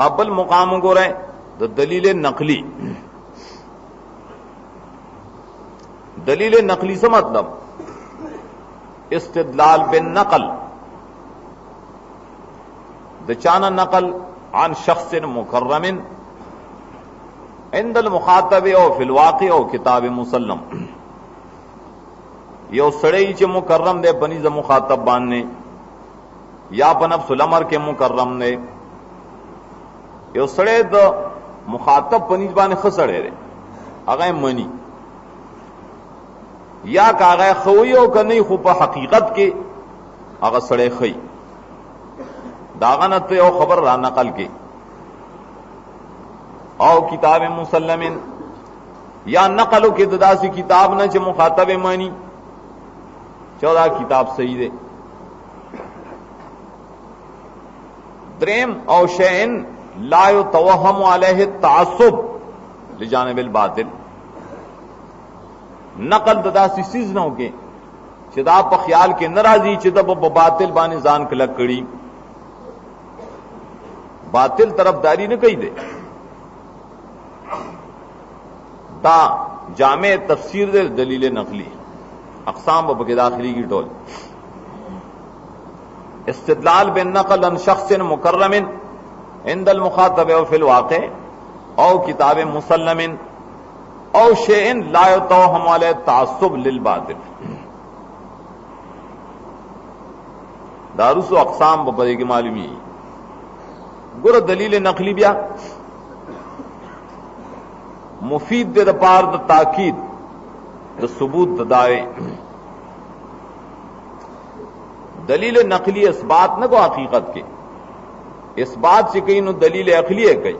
खाबल मुकाम को रहे तो दलील नकली से मतलब इस्तिदलाल बिन नकल दचाना नकल आन शख्सिन मुकर्रमिन इंदल मुखातब और फिलवाक़ी और किताब मुसल्लम यो सड़े चे मुकर्रम दे बनी ज मुखातब बानने या पनब सुलमर के मुकर्रम ने यो सड़े द मुखातब पनीज बाने खसड़े रे अगए मनी या कागए खवियो का नहीं खुपा हकीकत के अगर सड़े खई दागनत और खबर रा नकल के और किताब मुसल्लमिन या नकलो के ददासी किताब न चे मुखातब मानी 14 किताब सही दे द्रेम और शैन लायो तवहम अलैहि तासुब लिजानिबिल बातिल नकल ददासी सीज न होके चिदा प ख्याल के नाराजी चिदा बातिल बाने जान कलक कड़ी बातिल तरफदारी न कही दे दा जामे तफसीर दे दलील नकली अक़साम व के दाखिली की टोल इस्तिदलाल बिन नकल अन शख्सिन मुकर्रमिन इंदल मुखातब व फिल वाक़े औ किताब मुसल्लमिन औ शैइन ला युतवहम अलैहि तासुब लिल बातिल दारुस अक़साम व बदे की मालूमी गुर दलील नकली बिया मुफीद दे पार द ताकीद द सबूत द दावे दलील नकली इस बात न को हकीकत के इस बात से कहीं न दलील अकली है कही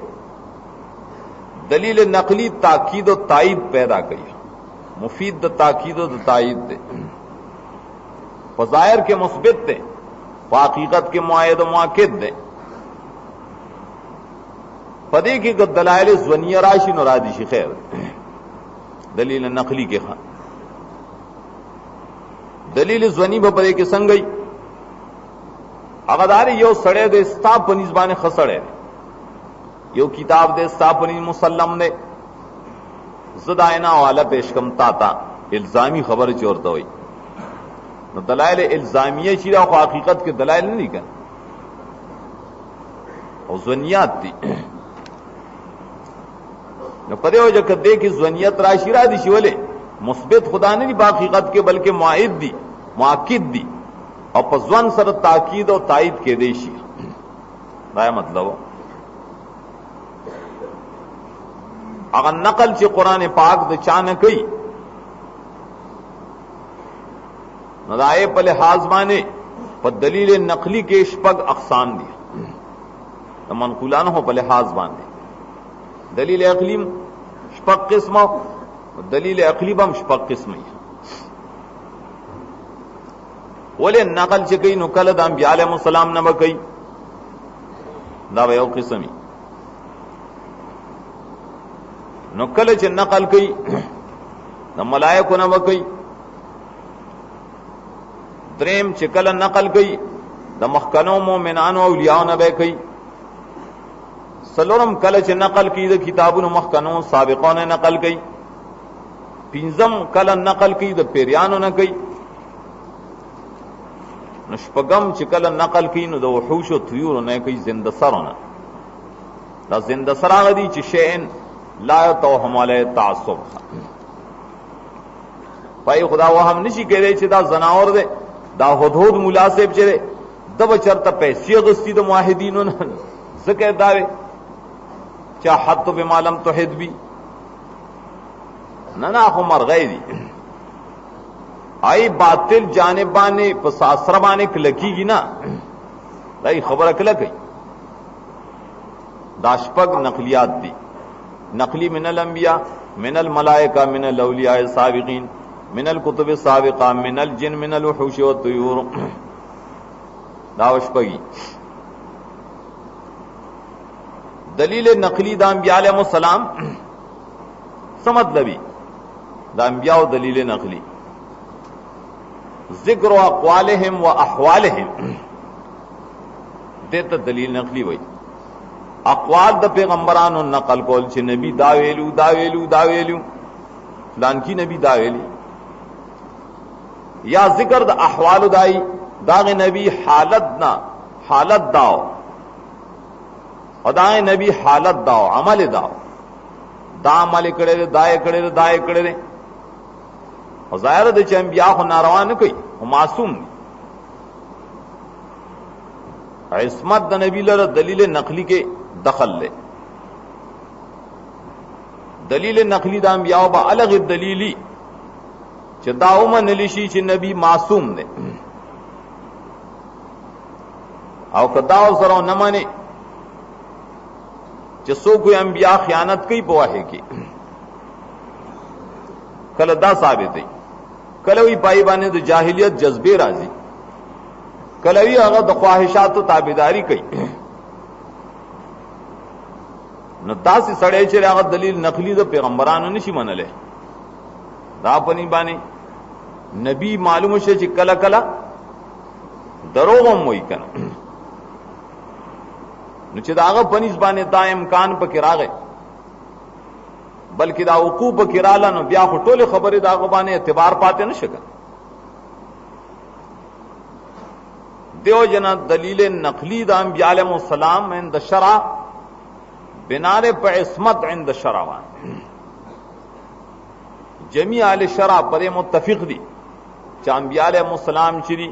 दलील नकली ताकीद और तायद पैदा कही मुफीद द ताकीद और तायद दे फजायर के मुस्बित दे हकीकत के मुआयद मुआकिद दे पदे की दलाइल ज़्वनिया राशि नरादिशी खैर दलील नकली के खान दलील ज़्वनी बपदे के संगई अगदारी यो सड़े दे स्ता पनिजबाने खसड़े यो किताब दे स्ता पनिज मुसल्लम ने ज़दायना वाला पेशकम ताता इल्जामी खबर चोरता हुई न दलाइल इल्जामिया चीरा को हकीकत के दलाइल नहीं कर और ज़्वनियात थी न पदे हो जब दे कि ज़्वनियत राशिरा दी शिवले मुस्बित खुदा ने नहीं बाकीकत के बल्कि मुआइद दी मुआकिद दी और पजवन सर ताकीद और तायद के देशी राय मतलब अगर नकल चे कुरान पाक द चानकई नदाए पर लिहाज माने पर दलील नकली के शपग अकसाम दिया मनकुलान हो पर लिहाज माने दलील अकलीम शपक किस्म दलील अकलीबम शपक किस्म बोले नकल से कई नुकल अंबिया अलैहिस्सलाम न बकई दावे किस्मी नुकल से नकल कई न मलायक न बकई द्रेम चिकल नकल कई द मखकनो मोमिनानो औलियाओ न बकई सलोरम कल च नकल की द किताबुन मखकनो साबिकों ने नकल कई पिंजम कल नकल की द पेरियानो न कई नशपगम चिकल नकल की न द वहूश तुयूर न कई जिंदसर न द जिंदसर गदी च शैन ला युतवहम अलैहि तासुब भाई खुदा वो हम निशी कह रहे दा जनावर दे दा हुदहुद मुलासिब चले दब चरता पैसी गस्ती द मुआहिदीन ज़के दावे क्या हद तो बेमालम तो हिद भी ना उमर गैरी आई बातिल जानिबाने पसासरबाने लकीगी ना भाई खबर अकलक दाशपग नकलियात दी नकली मिनल अंबिया मिनल मलाइका मिनल औलिया साबिकीन मिनल कुतुब साबिका मिनल जिन मिनल वहूश व तुयूर दावशपगी दलील नकली दाम्बिया अलैहिस्सलाम समझ लबी दाम्बिया और दलील नकली जिक्र अक़वालिहिम व अहवालिहिम देता दलील नकली वही اقوال د پیغمبرانو نقل کول چې نبی the value the value the value فلان کی نبی دا ویلی یا ذکر د احوال دای داغ نبی حالت داو او داغ نبی حالت داو عمل داو دا عمل کړي دای کړي دای کړي او ظاهر د چې انبیاء خو ناروا نه کوي او معصوم دي. عصمت د نبی لره دلیل نقلی کې دخل لے دلیل نقلی د انبیاء با الگ دلیلی چې داومه نلشي چې نبی معصوم دی او کدا سره نه مانی چې څوک انبیاء خیانت کوي په وحی کې کله دا ثابت دی کله وی پای باندې د جاهلیت جذبه راځي کله وی هغه د خواهشات او تابعداري کوي نو تاسو سړی چې هغه دلیل نقلی د پیغمبرانو نشي منله دا پنی باندې نبی معلوم شي چې کله کله دروغ هم وایي کنه نو چې داغه پنځ باندې دا امکان پکې راغی بلکې دا وقوع پکې رااله نو بیا ټوله خبره داغه باندې اعتبار پاتې نشګه دیو جنا دلیل نقلی د انبیاء علیهم السلام عند شرع بنار په عصمت عند شرع جميع اهل شرع پر متفق دي چې انبیاء علیهم السلام چې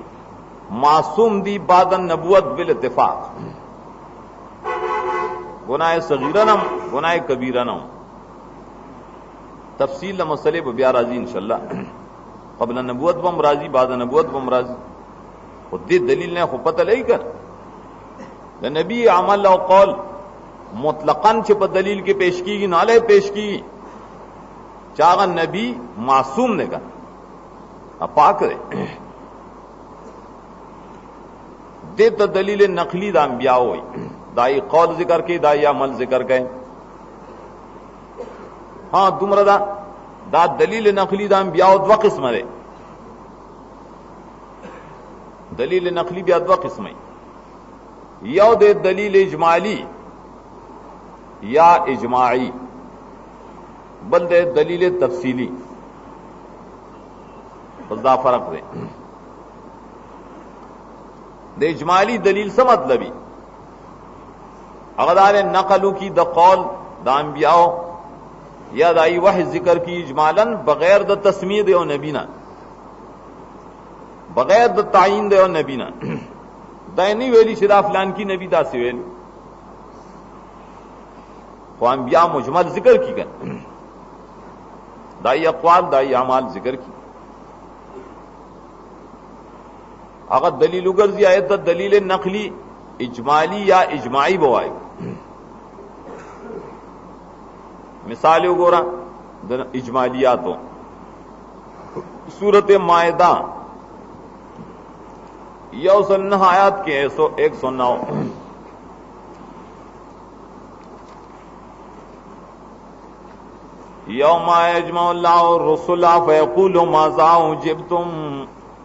معصوم دي بعد النبوت بالاتفاق گناہ صغیرہ نم گناہ کبیرہ نم تفصیل مسئلے پہ بیا راضی انشاءاللہ قبل نبوت بم راضی بعد نبوت بم راضی خود دې دلیل نه خو پته لای کړ د نبی عمل او قول مطلقاً چې په دلیل کې پیش کیږي نه له پیش کیږي چاغه نبی معصوم نه کا پاک دی دې ته دلیل نقلی د انبیاء وي دای قول ذکر کې دای عمل ذکر کړي ہاں تمرا دا دلیل نقلی دا انبیاء دو قسم دے دلیل نقلی بیا دو قسم یو دے دلیل اجمالی یا اجماعی بل دے دلیل تفصیلی بس دا فرق دے دے اجمالی دلیل سے مطلبی اغدار نقلو کی دا قول دا انبیاء یا دائی وحی ذکر کی اجمالاً بغیر د تسمیه دیو نبینا بغیر د تعین دیو نبینا دائی نہیں ویلی شدا فلان کی نبی دا سی ویلی خو انبیاء مجمل ذکر کی کن دائی اقوال دائی اعمال ذکر کی اگر دلیل اگرزی آیت دلیل نقلی اجمالی یا اجماعی بوائی مثال وګورئ د اجمالیاتو سورۃ مائدہ 109 آیات کے 109 یوم یجمع اللہ الرسل فیقول ماذا اجبتم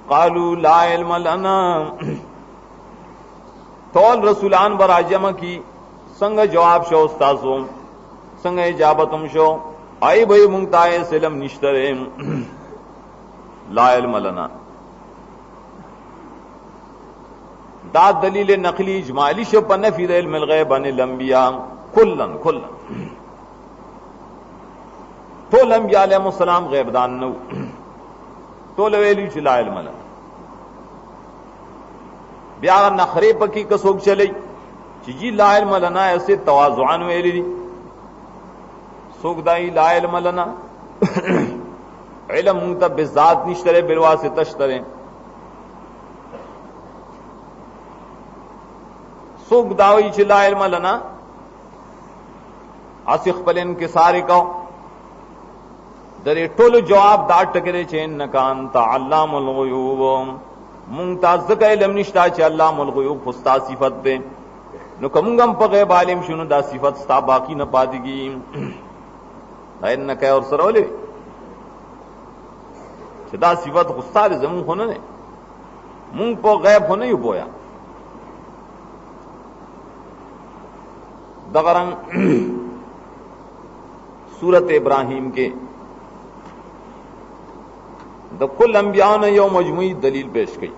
قالوا لا علم لنا ټول رسولان براجمه کی څنګه جواب شو استادو څنګه اجابتم شو آئی بھئی مونږ علم نشته لا علم لنا دا دلیل نقلی اجمالی شو په نفی د علم الغیب عن الانبیاء کلن ټول انبیاء علیهم السلام غیب دان نو ټول ویلی چې لا علم لنا بیا نخری پکې کڅوک چلی چې جی لا علم لنا ایسے تواضعان ویلی دي سوک دائی لا علم لنا علم منتا بذات نشترے بالواسطہ شترے سوک داوی چھ لا علم لنا اسخ پل انکساری کو در ټول جواب دا ټکرے چھ انکا انت علام الغیوب منتا زکا علم نشتا چھ علام الغیوب خستا صفت دے نو کمونگم پا غیب عالم شنو دا صفت ستا باقی نہ پادگی انکا اور سرولے چې دا صفت غستار زمون خو نه مونږ په غیب خو نه یو پویا दगरंग सूरत इब्राहिम के द कुल अंबियाओं ने यो मजमुई दलील पेश की।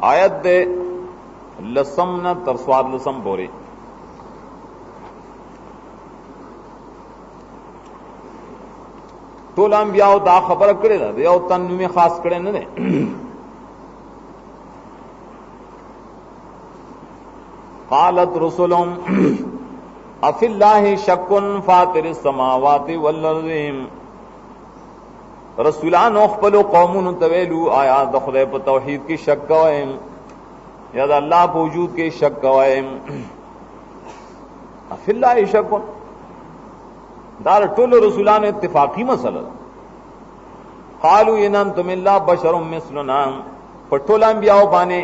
आयत दे लसम न तरस्वाद लसम बोरे टोल अंबियाओ दा खबर करे ना यो तन में खास करे न कालत रसुलुम अफिल्लाहि शक्कुन फातिरिस समावाति वल अर्ज़ रसूलान अखपलो कौमुन तवेलु आया द खुदा पर तौहीद की शक कवाएम या अल्लाह के वजूद के शक कवाएम अफिल्लाहि शक्कुन दार टोल रसूलान इत्तिफाकी मसला कालू इनम तुमिल्ला बशरुम मिस्लुना पटोला अंबियाओ बाने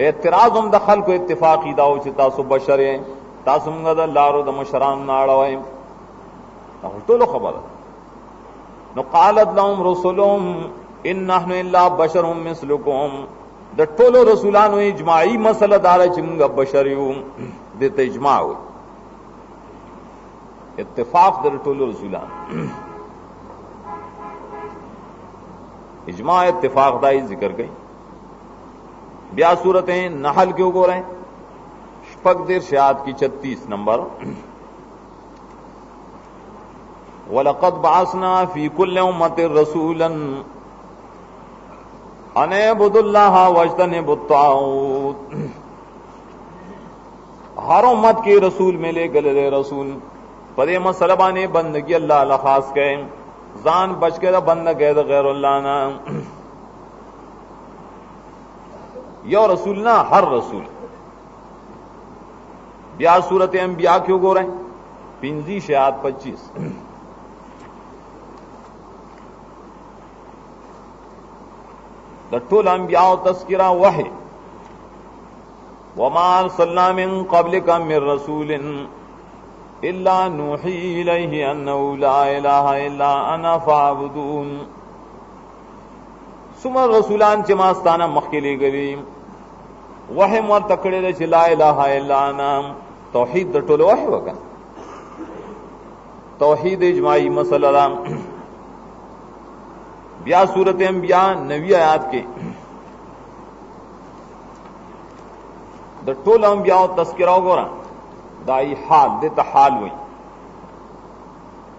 एतराज हम दखल को इत्तिफाकी दाओ चिता सु बशरे तासुम गद लारो द मशरान नाड़ावे टोलो खबर न कालत लहुम रसुलुम इन नहनु इल्ला बशरुम मिस्लुकुम द टोलो रसूलान इजमाई मसला दार चिंगा बशरियु देते इजमा हो इत्तिफाक दर टोलो रसूलान इजमा इत्तिफाक दाई जिक्र गई ब्या सूरतें नहल क्यों गो रहे शपक शाद की 36 नंबर वलक़द बअसना फी कुल्लि उम्मतिर रसूलन अन इब्दुल्लाह वज्तनिबुत ताऊत हर उम्मत के रसूल में ले गले रसूल पदे मसलबा ने बंदगी अल्लाह अल्लाह खास कहे जान बच के बंद गैर गैरुल्लाह ना यो रसूल ना हर रसूल ब्या सूरत अंबिया क्यों गो रहे 50 आयत 25 द टोल अंबिया तस्किरा वह वमा अरसलना मिन क़ब्लिका मिन रसूलिन इल्ला नूही इलैहि अन्नहु ला इलाहा इल्ला अना फअबुदून सुमर रसूलान चे मास्ताना मखिले गली वह मर तकड़े दे ला इलाहा इल्ला अना तौहीद द टोल वह वका तौहीद इजमाई मसला ब्या सूरत अंबिया 9 आयत के द टोल अंबिया तस्किरा गोरा दाई हाल देता हाल हुई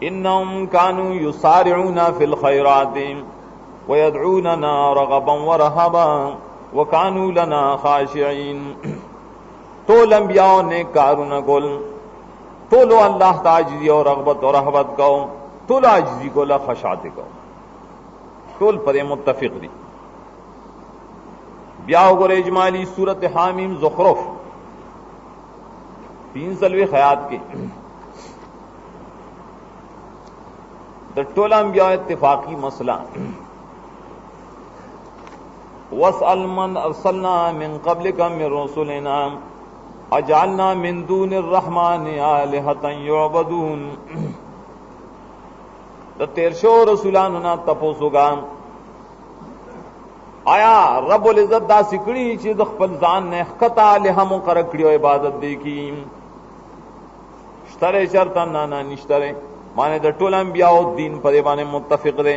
इन्नहुम कानू युसारिऊना फिल खैराति व यदऊना रगबन व रहबा व कानू लना खाशिईन टोल अंबियाओं ने कारून गोल टोलो अल्लाह ताजी और रगबत और रहबत को टोल आजिजी को ला खशाते को टोल पर मुत्तफिक दी ब्याह गोर इजमाली सूरत हामीम ज़ुखरुफ 3 खयात के द टोला अंबिया इत्तिफाकी मसला वसअल मन अरसलना मिन क़ब्लिका मिन रसूलिना अजअलना मिन दूनिर रहमानि आलिहतन युअबदून द तेरशो रसूलान ना तपोसुगा आया रब्बुल इज्जत दा सिकड़ी ची द खपल जान ने खता लेहा मुकर कड़ियो इबादत देखी तरे शर्ता नाना निश्तरे माने द टोल अंबियाओ दीन पदे माने मुत्तफिक दे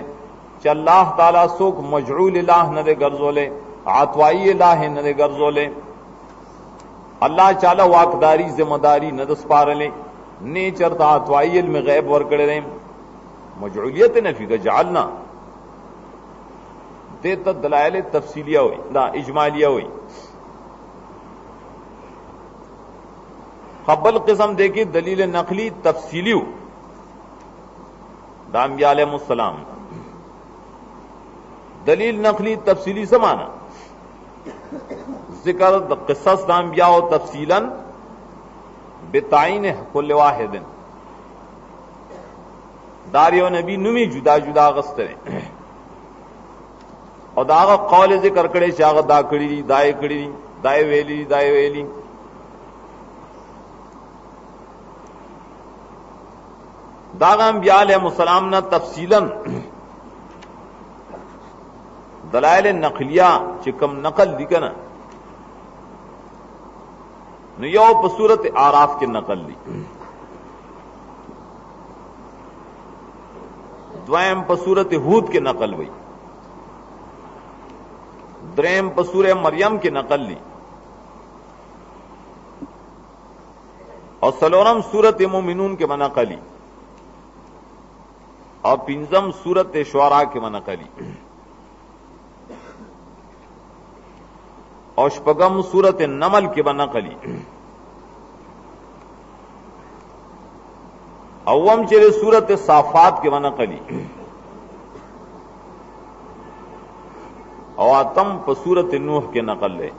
च अल्लाह ताला सुख मजऊल इलाह न दे गर्जोले आतवाई इलाह न दे गर्जोले अल्लाह चाला वाकदारी जिम्मेदारी न दस्पारले नेचर ता आतवाई इल्म गैब वर करे दे मजऊलियत नफी का जालना दे त दलाइल तफसीलिया हुई ना इजमालिया हुई खब्बल किस्म देखी दलील नकली तफसीली दाम्बिया अलैहिस्सलाम दलील नकली तफसीली समाना जिक्र द क़िसस दाम्बिया और तफसीलन बेताइन कुल वाहिदिन दारियो नबी नुमी जुदा जुदा गस्तरे और दागा कौल जिक्र करे चाग दा कड़ी दाए वेली दागा अंबिया अलैहिस्सलाम ना तफसीलन दलाइल नकलिया चिकम नकल दिकना न यौ पे सूरत आराफ के नकल ली, द्वैम पे सूरत हूद के नकल हुई, द्रेम पे सूरह मरियम के नकल ली, और सलोरम सूरत मोमिनून के मनकली, और पिंजम सूरत शुआरा के मनकली, और शपगम सूरत नमल के मनकली, अव्वम चेरे सूरत साफात के मनकली, और आतम पर सूरत नूह के नकल ले।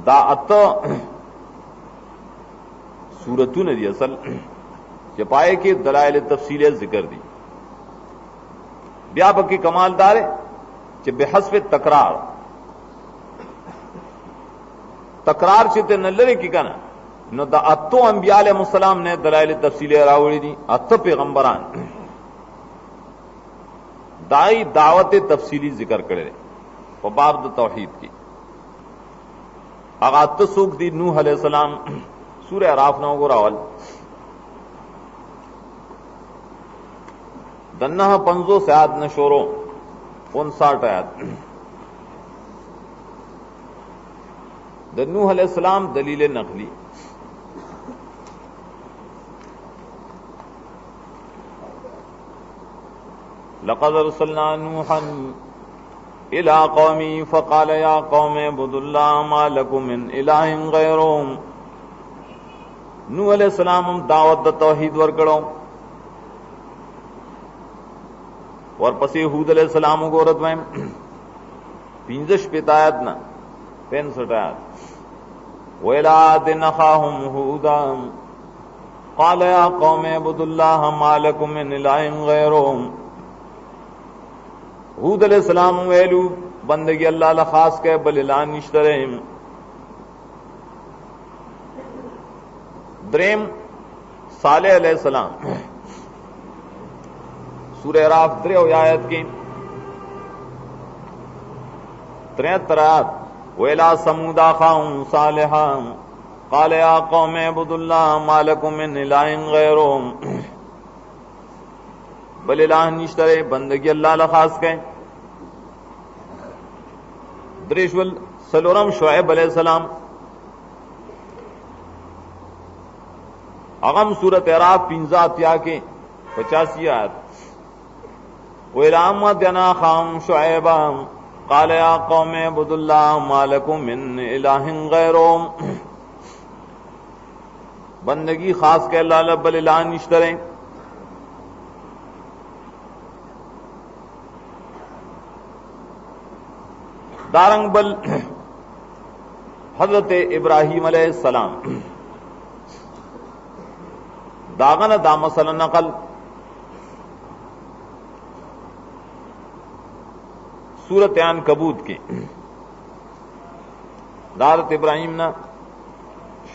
दा अत सूरतू ने दी असल के पाए के दलाइल तफसील जिक्र दी, व्यापक की कमालदार है कि बेहस्ब तकरार चिते न लरे की कना न दा अतो अंबिया अलैहिस्सलाम ने दलाइल तफसील रावड़ी दी, अत पैगंबरान दाई दावत तफसीली जिक्र करे और बाब द तौहीद की आगा तसूक दी नूह अलैहिस्सलाम सूरह अराफ न गोरावल दन्ना 50 से आयत न शोरो 59 आयत द नूह अलैहिस्सलाम दलील नकली। लक़द अरसलना नूहन इला कौमी फ़क़ाल या कौमे अब्दुल्लाह मा लकुम मिन इलाहिन गैरुहु। नूह अलैहिस्सलाम हम दावत द तौहीद वर्कड़ो और पसी हूद अलैहिस्सलाम को औरत में 50 पितायत न 65 आयत वैला दिन अख़ाहुम हूदा क़ाल या कौमे अब्दुल्लाह मा लकुम मिन इलाहिन गैरुहु। हूद अलैहिस्सलाम वेलू बंदगी अल्लाह ला खास के बलिलान निश्तरे। द्रेम सालेह अलैहिस्सलाम सूरह अराफ 3 आयत की 73 आयत वेला समूदा खाउम सालिहा क़ाल या कौमे अब्दुल्लाह मा लकुम मिन इलाहिन गैरुहु। बलिलाह निश्तरे बंदगी अल्लाह ला खास के। द्रेशवल सलोरम शुएब अलैहिस्सलाम अगम सूरत अराफ 50 के 85 आयत वैलाम दना खाम शुएबा क़ाल या कौमे अब्दुल्लाह मा लकुम मिन इलाहिन गैरुहु। बंदगी खास के अल्लाह ला बलिलाह निश्तरे। दारंग बल हजरत इब्राहीम अलैहिस्सलाम दागन दा मसल नकल सूरत अनकबूत की दारत इब्राहीम ना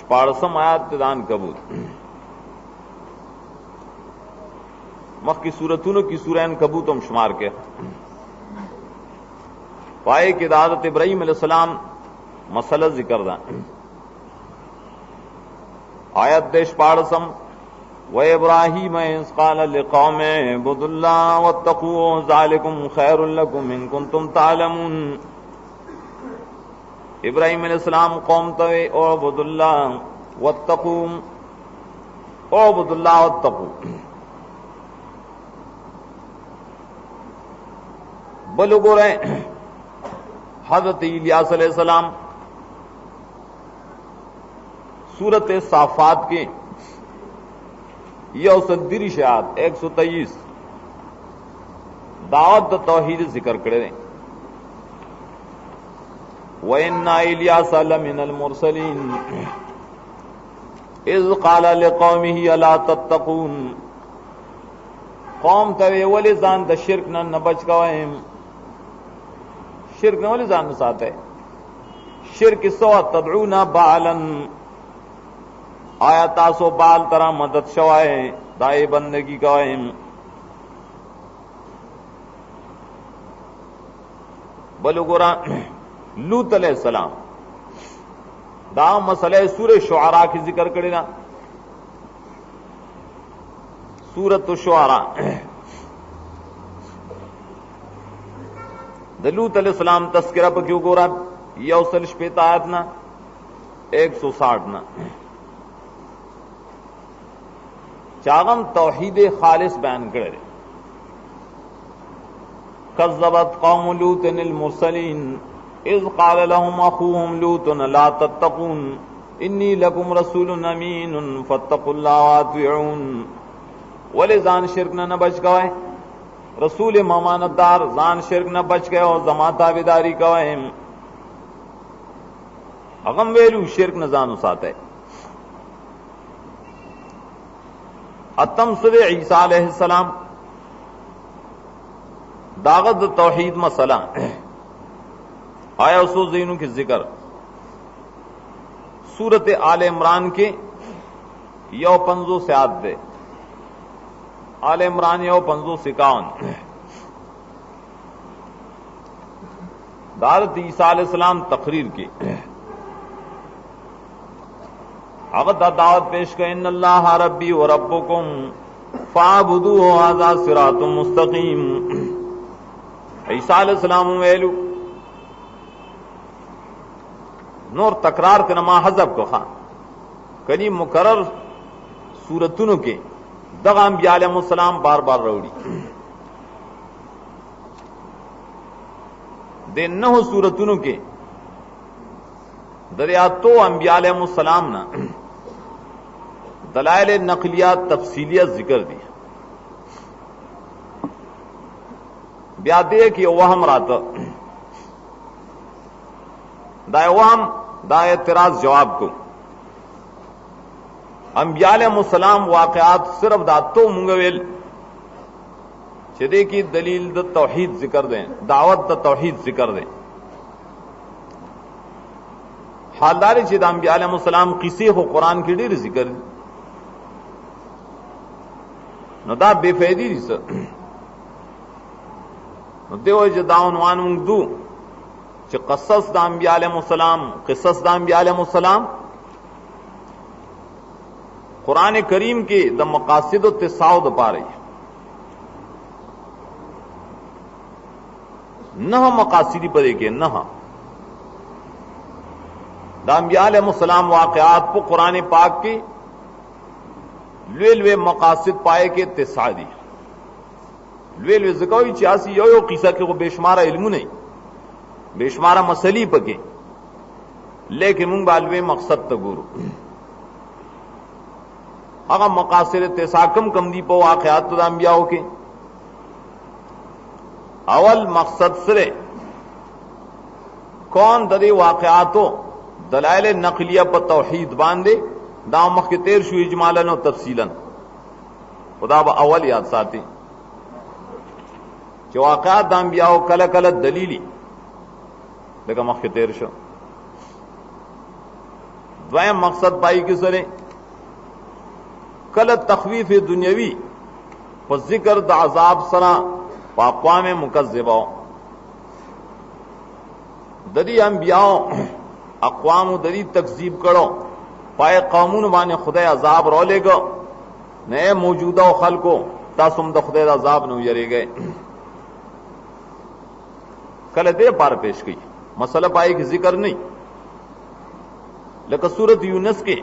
65 आयत दान कबूत मख की सूरतों की सूरह अनकबूत हम शुमार के पाए कि दादत इब्राहीम अलैहिस्सलाम मसला जिक्र दा आयत देश पाड़सम व इब्राहीम इज़ क़ाल लिक़ौमे अब्दुल्लाह वत्तक़ू ज़ालिकुम खैरुल लकुम इन कुंतुम तालमून। इब्राहीम अलैहिस्सलाम कौम तवे ओ अब्दुल्लाह वत्तक़ू बलुगो रहे हजरत इलियास अलैहिस्सलाम सूरत साफात के यौसद्दीरी शायद 123 दावत तौहीद जिक्र करे व इन्ना इलियास लमिनल मुरसलीन इज़ क़ाल लिक़ौमिही अला तत्तक़ून। कौम तवे वले जान द शिरक न बच गए शिरक न वले जान साथ है शिरक सो तदऊना बालन आया तासो बाल तरह मदद शवाए दाए बंदगी गवाए बलुगुरा लूत अलैहिस्सलाम दा मसले सूरह शुआरा की जिक्र करें ना, सूरत शुआरा द लूत अलैहिस्सलाम तस्करा पर क्यों गोरा यौसल शपेता आयत ना 160 ना चागम तौहीद खालिस बयान करे। कज़्ज़बत कौम लूतन अल मुरसलीन इज़ क़ाल लहुम अख़ूहुम लूतन ला तत्तक़ून इन्नी लकुम रसूलुन अमीनुन फत्तक़ुल्लाह वातिऊन। वले जान शिरक न बच गए, रसूल ममानतदार जान शिरक न बच गए और जमा ताबेदारी कवे अगम वेलू शिरक न जान साते। अतम सुरे ईसा अलैहिस्सलाम दागत तौहीद मसला आया उसो ज़ीनू की जिक्र सूरत आल इमरान के यौ 50 से आद दे आल इमरान यौ 50 से 51 दारत ईसा अलैहिस्सलाम तकरीर की अगत दावत पेश कर इन्नल्लाह रब्बी व रब्बुकुम फाबुदूहु हाज़ा सिरातुम मुस्तकीम। ईसा अलैहिस्सलाम वेलू नूर तकरार के नमा हजब को खा कनी मुकर्रर सूरतुन के दगा अंबिया अलैहिस्सलाम बार बार रौड़ी दे नहो सूरतुन के दरिया तो अंबिया अलैहिस्सलाम ना दलाइल नकलिया तफसीलिया जिक्र दी ब्यादे की वहम रात दाए वहम दाए एतराज जवाब को अंबिया अलैहिस्सलाम वाक़यात सिर्फ दातो मुंगवेल चदे की दलील द तौहीद जिक्र दें दावत द तौहीद जिक्र दें हालदारी चिद अंबिया अलैहिस्सलाम किसी को कुरान की ढेर जिक्र नदा बेफैदी रिस देव जदाउनवान मुंगदू च क़सस द अंबिया अलैहिस्सलाम क़िसस द अंबिया अलैहिस्सलाम कुरान करीम के द मकासिद तिसाउ द पा रही नह मकासिदी पर के नह द अंबिया अलैहिस्सलाम वाक़यात को कुरान पाक की लुए मकासिद पाए के तिसादी लुए ज़िक्र चासी यो किस्सा के को बेशुमारा इल्मु नहीं बेशुमारा मसली पके लेकिन मुंग बालवे मकसद तगुरु अगर मकासिद तिसाकम कमदी पो वाक़यात द अंबिया के अवल मकसद सरे कौन दरी वाक़यातो दलाइल नकलिया पर तौहीद बांधे दाम मख के तेर शु इजमालन और तफसीलन खुदा ब अवल याद साथी जो वाक़यात अंबिया कल कल दलीली लेकिन मख के तेर शो द्वयम मकसद पाई कि सरे कल तखवीफ दुनियावी पर जिक्र द अजाब सरा पाक़वाम मुकज़्ज़िबा दरी अंबियाओ अक़वाम दरी तकजीब करो पाए कानून माने खुदा अजाब रो ले गो नए मौजूदा खल को तासुम द खुदा अजाब न यरे गए कल दे पार पेश की मसला पाए की जिक्र नहीं लेकिन सूरत यूनुस के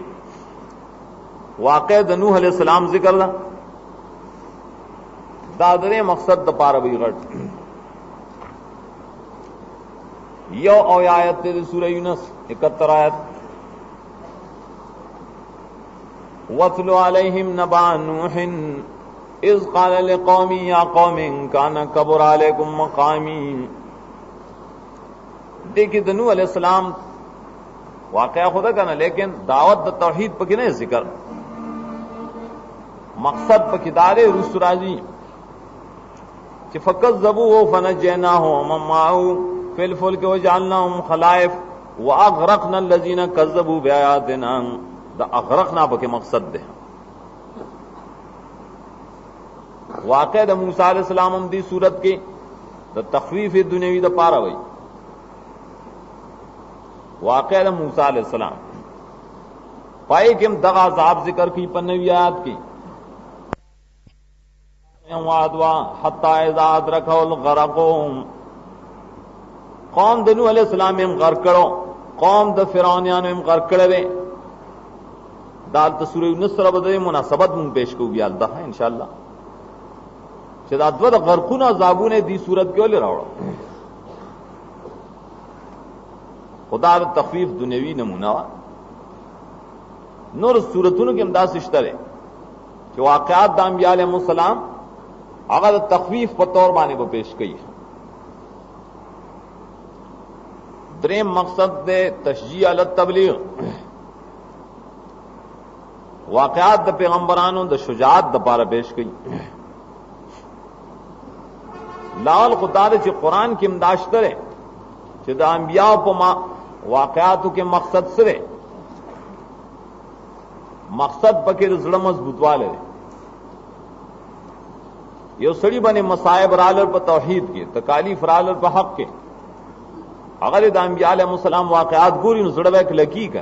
वाक़े द नूह अलैहिस्सलाम जिक्र दा दादरे मकसद द पार भी गट यो आयत तेरे सूरह यूनुस 71 आयत वत्लु अलैहिम नबा नूहिन इज़ क़ाल लिक़ौमी या क़ौमी इन कान कबुर अलैकुम मक़ामी। देखिए नूह अलैहिस्सलाम वाक़या खुदा का ना लेकिन दावत द तौहीद पर कि नहीं जिक्र मकसद पर किदारे रुसराजी कि फ़कज़्ज़बूहु फ़नज्जयनाहु व मन मअहु फिल फुल्क व जअलनाहुम खलाइफ व अग़रक़ना अल्लज़ीना कज़्ज़बू बिआयातिना द अग़रक़ना पर के मकसद दे वाक़या द मूसा अलैहिस्सलाम दी सूरत के द तख़वीफ़ दुनियावी द पारा वही वाक़या मूसा अलैहिस्सलाम पाए कि हम दगा अज़ाब जिक्र की पन्नवी आयत की वादवा हत्ता इज़ा अदरकहुल गरक़ु कौम द नूह अलैहिस्सलाम में गर्क करो कौम द फिरौनियान में गर्क करे दाल तसूर यूनुस बदे मुनासबत मुंह पेश को बियाल दा है इंशाअल्लाह शदादवद गर्कुना जाबूने दी सूरत क्यों ले रावड़ो खुदा तखफीफ दुनियावी नमूना नूर सूरतुन के अंदाज इश्तरे कि वाक़यात द अंबिया अलैहिस्सलाम अगर तखफीफ पर तौर माने को पेश की द्रेम मकसद दे तशजीह अल तबलीग वाक़यात द पैगंबरानों द शुजात द पारा पेश की लाल खुदार च कुरान की इमदाश करे च द अंबिया को वाक़यात के मकसद से मकसद पके जड़ मजबूत वाले यो सड़ी बने मसायब रालर पर तौहीद के तकालीफ रालर पर हक के अगर द अंबिया अलैहिस्सलाम वाक़यात गोरी जड़वा एक लकी का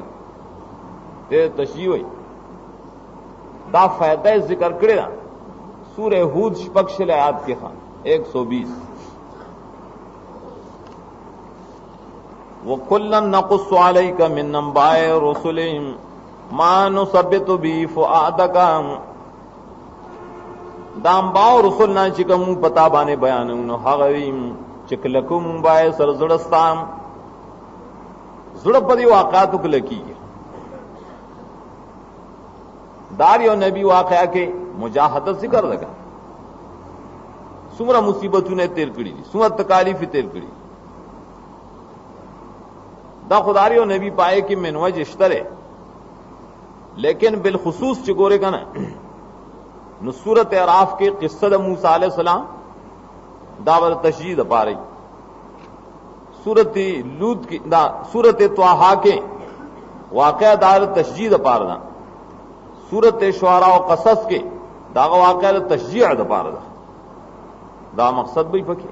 ते तशजीह हुई दा फायदा जिक्र करेगा सूरह हूद पक्षल आयात के खान 120 वो कुल्लन नकुस्सु अलैका मिन अंबाए रुसुलिहिम मा नुसब्बितु बिही फुआदका दाम्बाओ रुसुल ना चिकमु पता बाने बयान उन हगरीम चिकलकुम बाय सरजड़स्ताम जुड़पदी वाक़यात लकी दारी और नबी वाक़या के मुजाहदत से कर लगा सुमरा मुसीबतों ने तेर कड़ी सुमर तकालीफ तेर कड़ी दा खुदारी और नबी पाए कि मिनवज इश्तरे लेकिन बिलखुसूस चिगोरे का ना सूरत अराफ के किस्सा मूसा अलैहिस्सलाम दावर तशजीह पा रही सूरत लूत की सूरत त्वाहा के वाक़या दार तशजीह पा रहा सूरत शुआरा और कसस के दागा वाक़या तशजीह पा रहा दा मकसद भी पके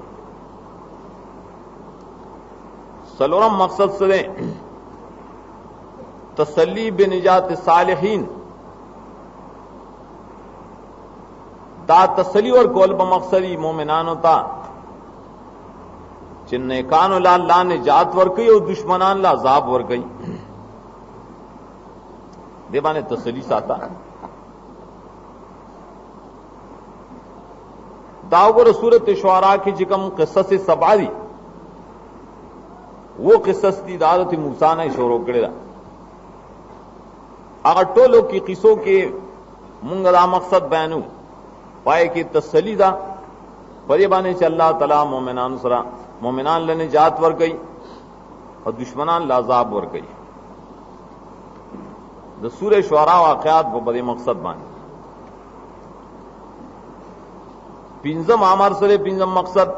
सलोरम मकसद से तसल्ली बिनिजात सालिहीन दा तसली और कौल बमकसदी मोमिनान होता चिन्ने कान ला निजात वर गई और दुश्मनान ला अजाब वर गई देवाने तसली साता दावर सूरत शुआरा की जिकम किस्सा सबारी वो किस्सस की दादत मूसा ने शोरो करेगा अगर टोलो की किस्सों के मुंगदा मकसद बैनू पाए कि तसली दा परिबाने से अल्लाह तला मोमिनान सरा मोमिनान लेने जात वर गई और दुश्मनान लाजाब वर गई सूरह शुआरा वाक़यात वो बड़े मकसद बानी पिंजम आमार सरे पिंजम मकसद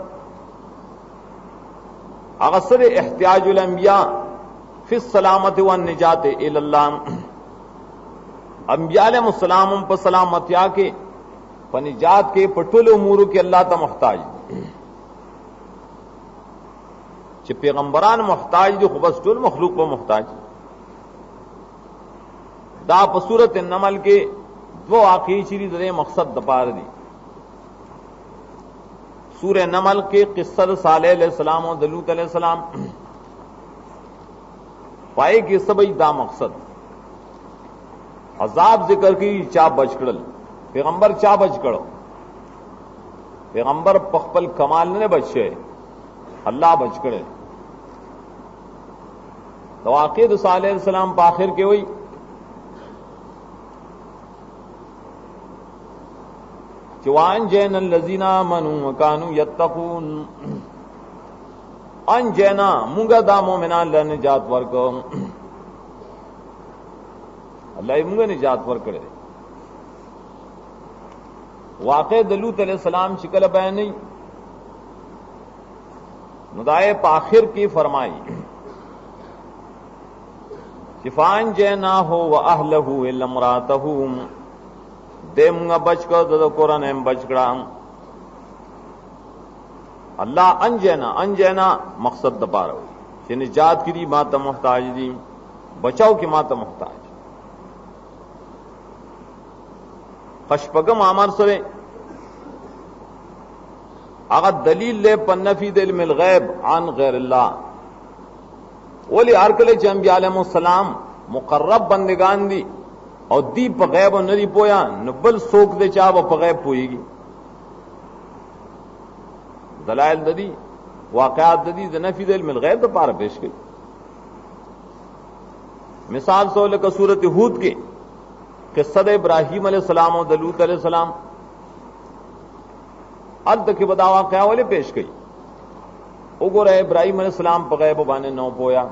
अगसर एहतियाजुल अंबिया फिस सलामत व निजात इल्लाह अंबिया अलैहिस्सलाम पर सलामतिया के पनिजात के पटुल उमूर के अल्लाह ता मुहताज चे पैगंबरान मुहताज जो खुबस्तुल मखलूक पर मुहताज दा पसूरत नमल के दो आखिरी चीज दे मकसद दपार दी सूरह नमल के किस्सा सालेह अलैहिस्सलाम और दलूत अलैहिस्सलाम पाए कि सबई दा मकसद अजाब जिक्र की चा बचकड़ल पैगंबर चा बचकड़ो पैगंबर पखपल कमाल ने बचे अल्लाह बचकड़े तो वाक़िद सालेह अलैहिस्सलाम पाखिर के हुई चवान जैन लजीना मनु कानू यत्तकून अन जैना मुंगा दामो मिना निजात वर्क अल्लाह मुंगा निजात वर्क करे वाक़े दलूत अलैहिस्सलाम शिकल बयान नहीं मुदाए पाखिर की फरमाई शिफान जैना हो व अहलहु इल्लमरातहु देमुंगा बचकर दो कुरान एम बचकड़ा अल्लाह अनजैना मकसद दपा रहो چې نجات کړي ما ته محتاج دي، بچاو کې ما ته محتاج. خشپګم امر سره هغه دلیل له پنفی د علم الغیب عن غیر الله. ولی ارکل چې انبیاء علیهم السلام مقرب بندگان دي او دی په غیب نه دی پویا، نو بل څوک دې چا په غیب پويږي. دلائل د دې واقعات د دې د نفی د علم الغیب د پاره پیش کړي. مثال سو لکه سورۃ ہود کې قصه د ابراہیم علیہ السلام او د لوط علیہ السلام ال تک بدا واقعہ ولې پیش کړي. وګوره ابراہیم علیہ السلام په غیب باندې نو پویا،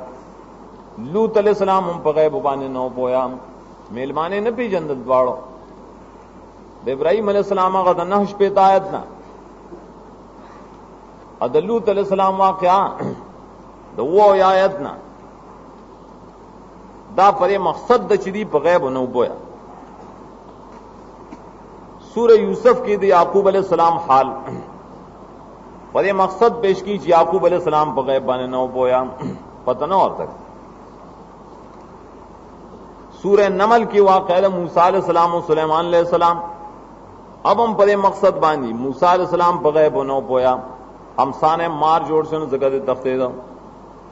لوط علیہ السلام هم په غیب باندې نو پویا، میلمانه نه پیژندل دواړو. د ابراہیم علیہ السلام هغه د 9 شپې آیت نه او د لوط علیہ السلام واقعا د 2 آیت نه دا پرې مقصد د چدي په غیب نو پویا. سورہ یوسف کی دی یعقوب علیہ السلام حال پر یہ مقصد پیش کی یعقوب علیہ السلام پر غیب بانے نو پویا پتہ نہ اور تک. سورہ نمل کی واقعہ موسیٰ علیہ السلام و سلیمان علیہ السلام اب ہم پر یہ مقصد باندھی موسیٰ علیہ السلام پر غیب نو پویا، ہم سانے مار جوڑ سے زگد تختے دا.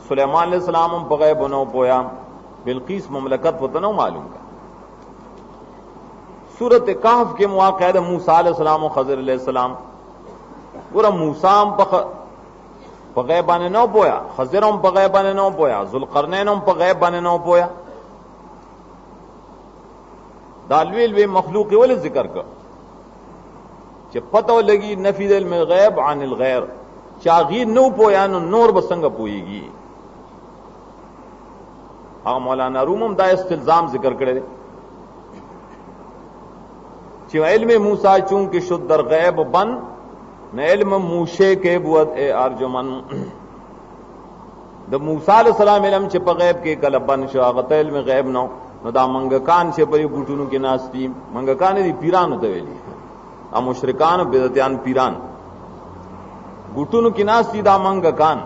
سلیمان علیہ السلام ہم پر غیب نو پویا، بلقیس مملکت پتہ نہ معلوم کا. سورۃ کہف کے مواقع موسیٰ علیہ السلام و خضر علیہ السلام. پورا موسیٰ پا غیبانے نو پویا، خضرم پا غیبانے نو پویا، ذوالقرنینم پا غیبانے نو پویا. دالویل مخلوق ولی ذکر کر چھ پتہ لگی نفی علم الغیب عن الغیر، چاغی نو پویا نو نور بسنگ پوئی گی. مولانا رومم دا استلزام ذکر کرے چې علم موسی چونکه شد در غیب بن، نه علم موشه کې بوت اے ارجمن. د موسی علیہ السلام علم چې په غیب کې کله بن شو، هغه علم غیب نو دا منګکان چې په بوټونو کې ناشتي، منګکان دي پیرانو ته ویلي، ا مشرکان بدعتيان پیران بوټونو کې ناشتي دا منګکان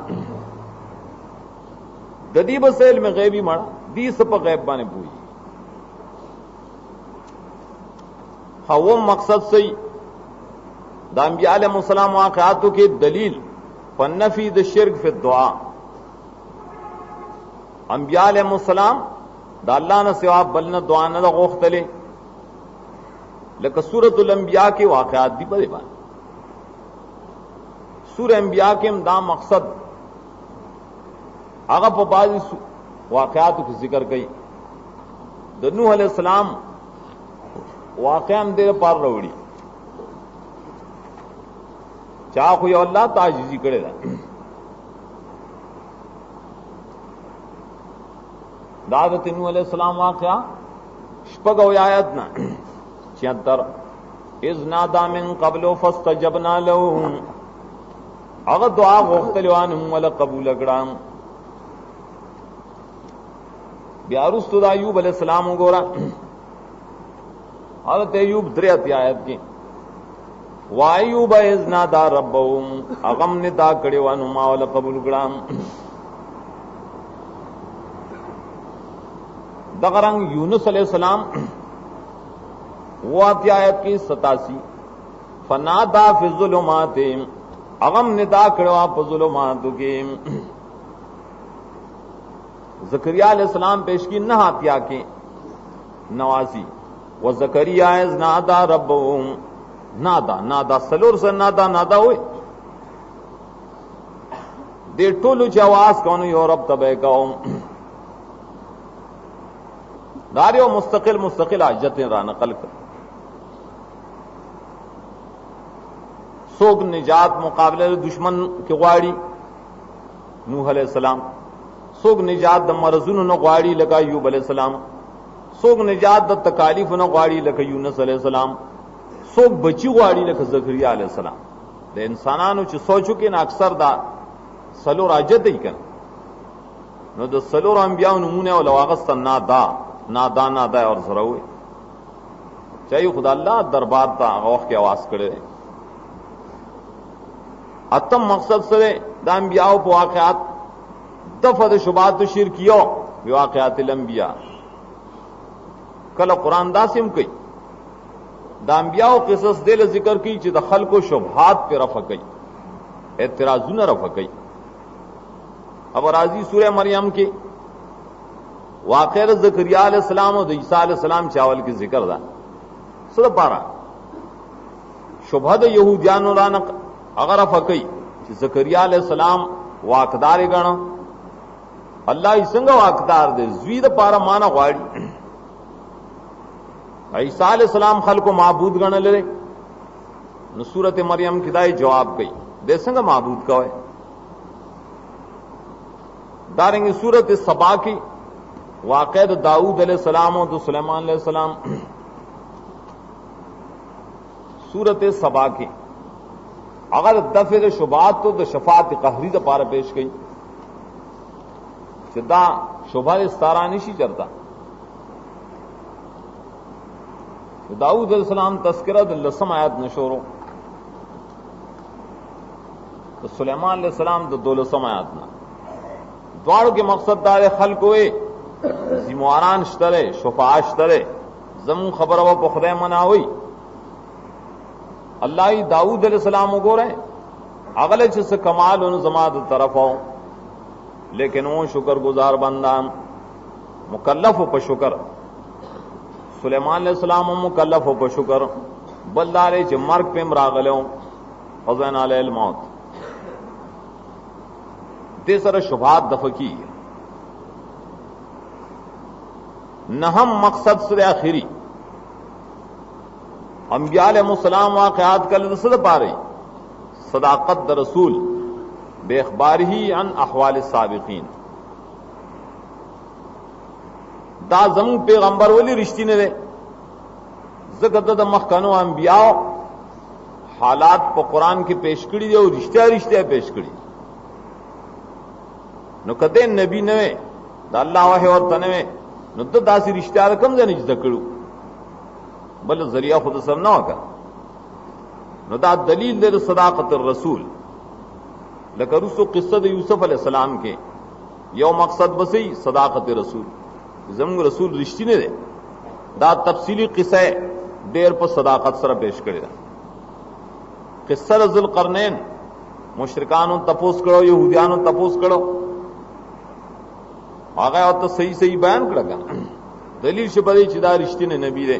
د دې بس علم غیبی مړه دې سپ غیب باندې پوي. وہ مقصد صحیح دا انبیاء علیہ السلام واقعاتوں کے دلیل فنفی د شرک فی الدعا. انبیاء علیہ السلام دا اللہ نہ سوا بلنا دعا نہ غوښتلې، لکه سورۃ الانبیاء کے واقعات دی بڑے بات. سورہ انبیاء کے دا مقصد هغه په بعضی واقعاتو کې ذکر کړي. د نوح علیہ السلام واقعا هم دې پار وروړي چا خو یو الله تعجیزی کړي دا. دعوت نوح علیہ السلام واقعا شپږ آیات نه 76 اذ نادا من قبل فاستجبنا له، هغه دعا غوښتلې وانه ول قبول کړم. بیا وروسته د ایوب علیہ السلام وګوره، حضرت ایوب 3 آیت کی وایوب اذ نادا ربه، اغم ندا کړي وانه ما ول قبول کړم. دغرنګ یونس علیہ السلام 8 آیت کی 87 فنادا فی الظلمات، اغم ندا کړي په ظلماتو کې. زکریا علیہ السلام پیش کی 9 آتیا کے 89 وزکریا اذ نادا ربه، نادا سلور سے نادا ہوئے دے ټولو چې आवाज کونو یو رب تبع کوم. داریو مستقل حاجتیں را نقل کر. سوک نجات مقابلے دشمن کی غواړي نوح علیہ السلام، سوک نجات د مرزونو نه غواړي لکه ایوب علیہ السلام، سوک نجات د تکالیف نه غواړي لکه یونس علیہ السلام، سوک بچی غواړي لکه زکریا علیہ السلام. د انسانانو چې سوچو کې نه اکثر دا سلور حاجت یې کړ، نو د سلور انبیاء نمونه او لواغست نادا اور سره وي چاہیے خدا اللہ دربار تا غوخ کی آواز کړي. اتم مقصد سره د انبیاء په واقعات दफद शुबात शिरकियो वाक़यात अंबिया कल कुरान दासिम कई दाम्बियाओ किसस दिल जिक्र की च दखल को शुभात पे रफ कई एतराजू न रफ कई। अब राजी सूरह मरियम के वाक़या ज़करिया अलैहिस्सलाम और ईसा अलैहिस्सलाम चावल की जिक्र दा सद पारा शुभद यहूदियान रानक अगर रफ कई ज़करिया अलैहिस्सलाम वाकदार गण अल्लाह संग वाकदार दे ज़वीद पारा माना वाड़ी ईसा अलैहिस्सलाम खल को माबूद गण ले न सूरत मरियम किदाई जवाब कई दे संग माबूद का दारेंगे सूरत सबा की वाक़या दाऊद अलैहिस्सलाम और सुलेमान अलैहिस्सलाम सूरत सबा की अगर दफे शुबात तो शफात कहरी द पारा पेश गई सिद्धा शुभा इस्तारा निशी चलता दाऊद अलैहिस्सलाम तस्करा लसम आयत नशोरो तो सुलेमान अलैहिस्सलाम तो दो लसम आयत ना द्वार के मकसद दार खल को जिम्मेवारान शतरे शुफाश तरे जमू खबर व पुखरे मना हुई अल्लाह दाऊद अलैहिस्सलाम को रहे अगले से कमाल उन जमात तरफ हो लेकिन वो शुक्र गुजार बंदा मुकल्लफ हो पर शुक्र सुलेमान अलैहिस्सलाम मुकल्लफ हो पर शुक्र बलदारे च मर्ग पे मरागलो अज़न अलैल मौत दे सर शुभात दफकी नहम मकसद से आखिरी अंबिया अलैहिस्सलाम वाक़यात कल रसद पा रही सदाकत द रसूल बेखबार ही अन अहवाल साबिकीन दा जमू पैगंबर वली रिश्ती ने जगत मखनो अंबिया हालात पर कुरान की पेश कड़ी दे रिश्ते रिश्ते पेश कड़ी नो कदे नबी नवे दा अल्लाह वाहे और तनवे नो तो दासी रिश्तेदार कम जाने जकड़ू बल जरिया खुद सर ना होगा नो दा दलील दे सदाकत रसूल लेकर उसको किस्सत यूसुफ अलैहिस्सलाम के यो मकसद बसई सदाकत रसूल जम रसूल रिश्ती ने दे दा तफसीली किस्से देर पर सदाकत सर पेश करेगा किस्सा ज़ुल करनैन मुशरिकान तपोस करो यहूदियान तपोस करो आ गया तो सही सही बयान करेगा दलील से बड़ी चिदा रिश्ती ने नबी रे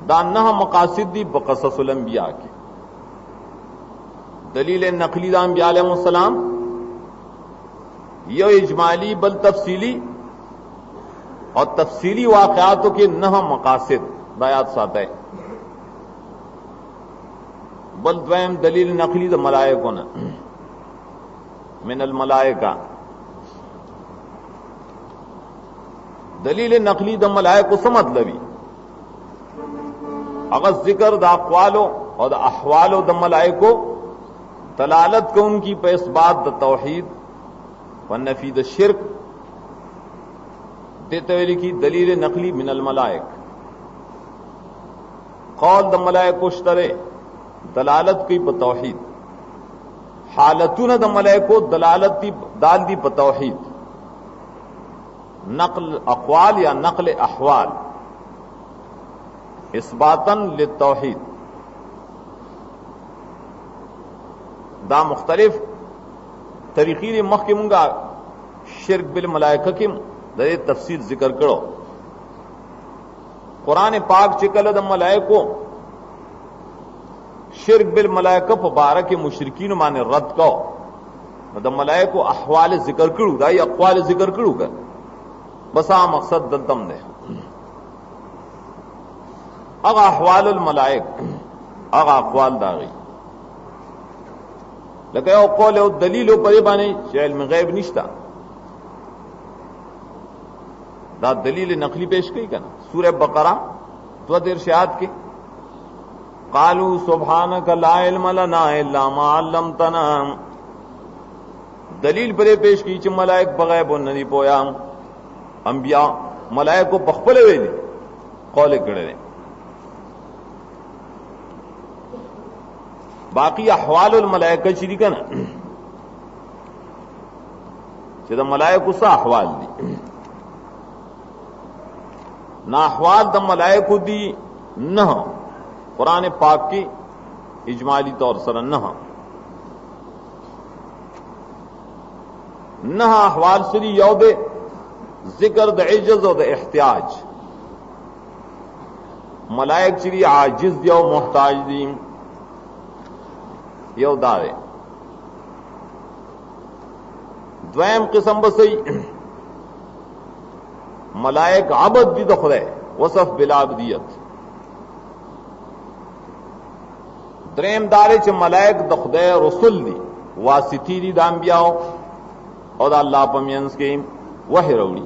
दाना मकासिद दी बकससुल अंबिया की दलील नकली दा अंबिया अलैहिस्सलाम यो इजमाली बल तफसीली और तफसीली वाक़यातों के नह मकासिद बयात साथ है बल द्वैम दलील नकली द मलाइको न मिनल मलाइका दलील नकली द मलाइको से मतलबी अगर जिक्र द अक़वालो और द अहवालो द मलाइको दलालत को उनकी पे इस बात द तौहीद व नफी द शिरक देते हुए लिखी दलील नकली मिनल मलाइक कौल द मलाइको शतरे दलालत की बतौहीद हालतुन द मलाइको दलालत दी दाल दी बतौहीद नकल अक़वाल या नकल अहवाल इस्बातन लित्तौहीद दा मुख्तलिफ तरीक़ी मख के मुंगा शिरक बिल मलाइका की दरे तफसील जिक्र करो कुरान पाक चिकल द मलाइको शिरक बिल मलाइका बारक के मुशरिकीन माने रद्द कहो द मलाइको अहवाल जिक्र करू दाई अक़वाल जिक्र करू कर बसा मकसद दलतम ने अग अहवाल मलाइक अग अक़वाल दागी लगे कौल दलील परे बाने इल्म गैब निश्ता दा दलील नकली पेश कही का ना सूरह बकरा तो इरशाद की कालू सुब्हानक ला इल्म लना इल्ला मा अल्लमतना दलील परे पेश की च मलाइक बगैब नदी पोया अंबिया मलाइक को बखपले वेली कौले गड़े बाकी अहवाल मलाइका शरीका ना چې د ملائکو څه احوال دي. نا احوال د ملائکو دي نه قرآن پاک کی اجمالی طور سره نه احوال سری یو دے ذکر د عجز او د احتیاج. ملائک چری عاجز دی او محتاج دی یو دارے. دویم قسم بسی ملائک عبد دی د خدای وصف بالعبدیت. دریم دارے چې ملائک د خدای رسول دی واسطی دی د انبیاء او د الله په مینس کې وحی راوړي.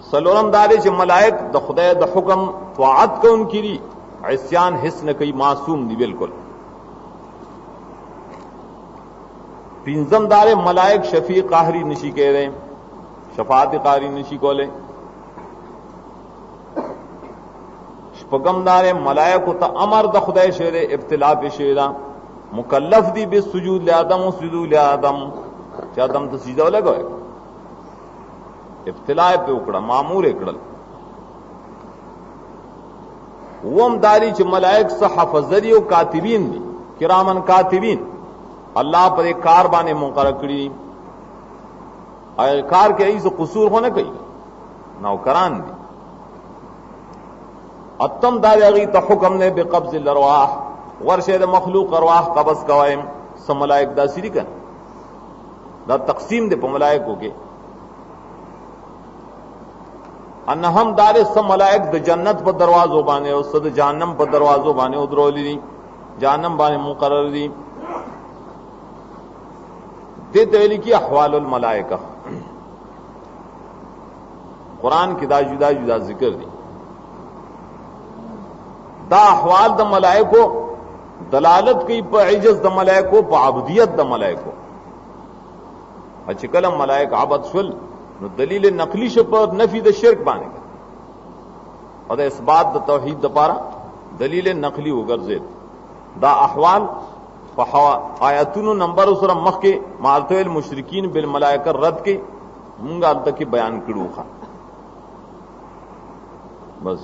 سلورم دارے چې ملائک د خدای د حکم طاعت کوونکي دي عصیان هیڅ نه کوي معصوم دي بالکل. پنځم دارے ملائک شفیع قاہری نشی کہہ رہے شفاعت قاہری نشی کولے. شپږم دارے ملائک ته امر د خدای شوی ابتلا په شوی دا مکلف دی بالسجود لآدم و سجود لآدم چې آدم ته سجده ولګوي ابتلا په وکړه مامور کړل. وم داری چې ملائک صحافظری او کاتبین دي کرامن کاتبین اللہ پر ایک کار بانے مقرر کری اگر کار کے ایسے قصور ہونے کئی نوکران دی. اتم داری اگی تا حکم نے بے قبض الارواح ورشے دا مخلوق ارواح قبض کوائم سم ملائک دا سری کن دا تقسیم دے پا ملائکو کے. انہم دارے سم ملائک دا جنت پا دروازو بانے اور صد جہنم پا دروازو بانے ادرولی دی جہنم بانے مقرر دی. دیتے ویلی کی احوال الملائکہ قرآن کی دا جدا جدا ذکر دی. دا احوال دا ملائکو دلالت کی پا عجز دا ملائکو پا عبدیت دا ملائکو. اچھا کلم ملائک عبد شل نو دلیل نقلی شپر نفی دا شرک بانے گا اور دا اثبات دا توحید دا پارا دلیل نقلی اگر زید. دا احوال آیاتونو نمبر اسرا مخ کے مارتو المشرکین بالملائکہ رد کے منگا تک بیان کرو خواہ بس.